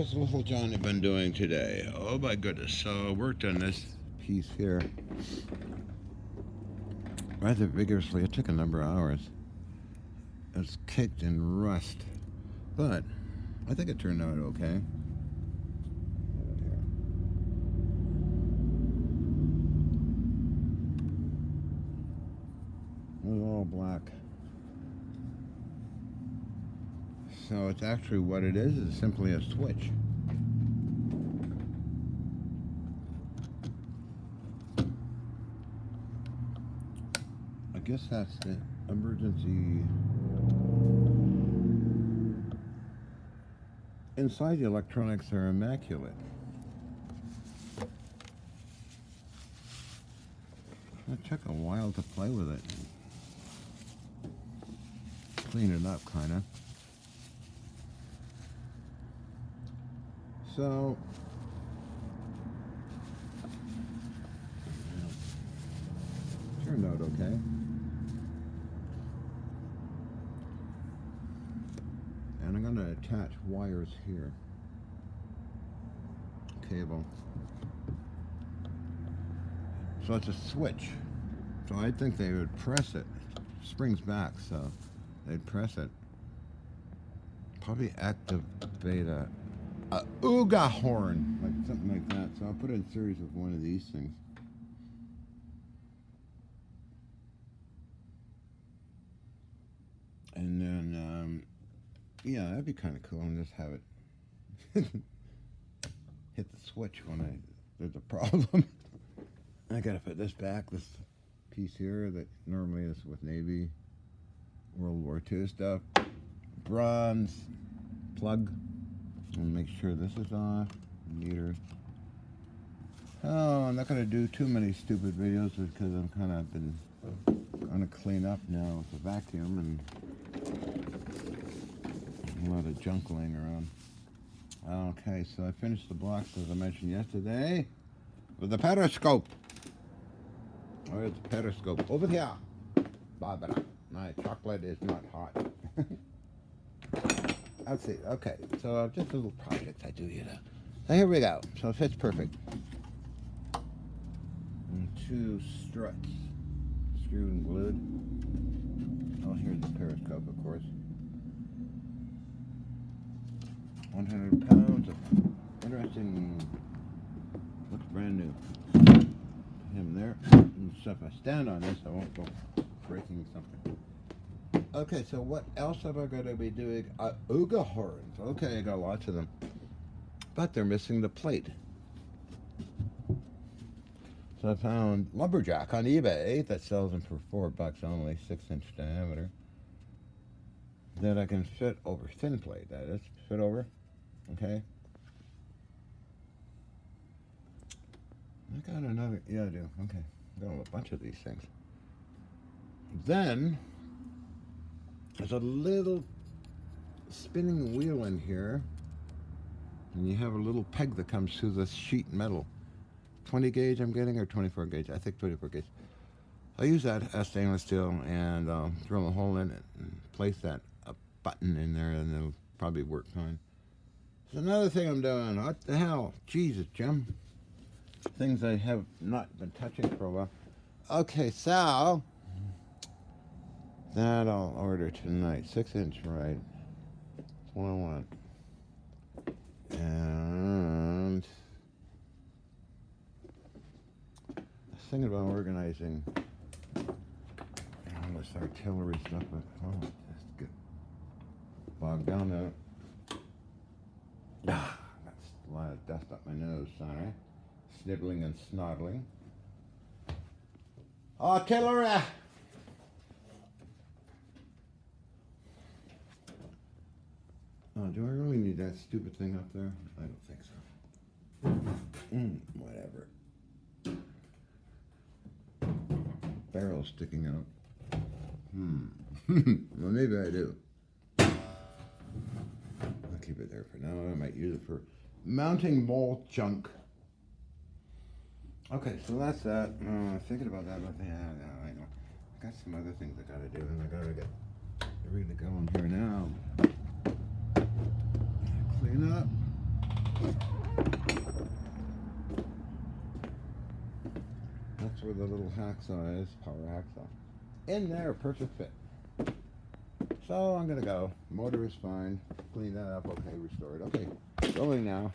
What's little Johnny been doing today? Oh my goodness. So I worked on this piece here rather vigorously. It took a number of hours. It's caked in rust. But I think it turned out okay. It was all black. So it's actually what it is simply a switch. I guess that's the emergency. Inside, the electronics are immaculate. It took a while to play with it. Clean it up, kind of. So, turned out okay. And I'm going to attach wires here. Cable. So it's a switch. So I think they would press it. Springs back, so they'd press it. Probably activate a ooga horn, like something like that. So I'll put it in series with one of these things. And then, yeah, that'd be kind of cool, and just have it hit the switch when there's a problem. I gotta put this back, this piece here that normally is with Navy, World War II stuff. Bronze plug. And make sure this is off. Meter. Oh, I'm not gonna do too many stupid videos because I'm kind of been gonna clean up now with the vacuum and a lot of junk laying around. Okay, so I finished the blocks as I mentioned yesterday with the periscope. Where's the periscope? Over here, Barbara. My chocolate is not hot. Let's see. Okay, so just a little project I do, you know. So here we go. So it fits perfect. And 2 struts, screwed and glued. Oh, here's the periscope, of course. 100 pounds of interesting. Looks brand new. Put him there. And so if I stand on this, I won't go breaking something. Okay, so what else have I got to be doing? Ooga horns. Okay, I got lots of them. But they're missing the plate. So I found Lumberjack on eBay that sells them for $4 only, 6-inch diameter. That I can fit over, thin plate that is, fit over, okay? I got another, yeah I do, okay. I got a bunch of these things. Then, there's a little spinning wheel in here, and you have a little peg that comes through this sheet metal. 20 gauge I'm getting, or 24 gauge? I think 24 gauge. I'll use that as stainless steel and drill a hole in it and place that a button in there, and it'll probably work fine. There's another thing I'm doing. What the hell? Jesus, Jim. Things I have not been touching for a while. Okay, so that I'll order tonight. 6-inch, right? That's what I want. And I was thinking about organizing all this artillery stuff, but just get bogged down now. That's a lot of dust up my nose, sorry. Sniveling and snoddling. Artillery! Oh, do I really need that stupid thing up there? I don't think so. Whatever. Barrel sticking out. Well, maybe I do. I'll keep it there for now. I might use it for mounting more junk. Okay, so that's that. Thinking about that, but yeah, no, I know. I got some other things I gotta do, and I gotta get ready to go in here now. Clean up. That's where the little hacksaw is, power hacksaw. In there, perfect fit. So I'm gonna go. Motor is fine. Clean that up. Okay, restored. Okay, rolling now.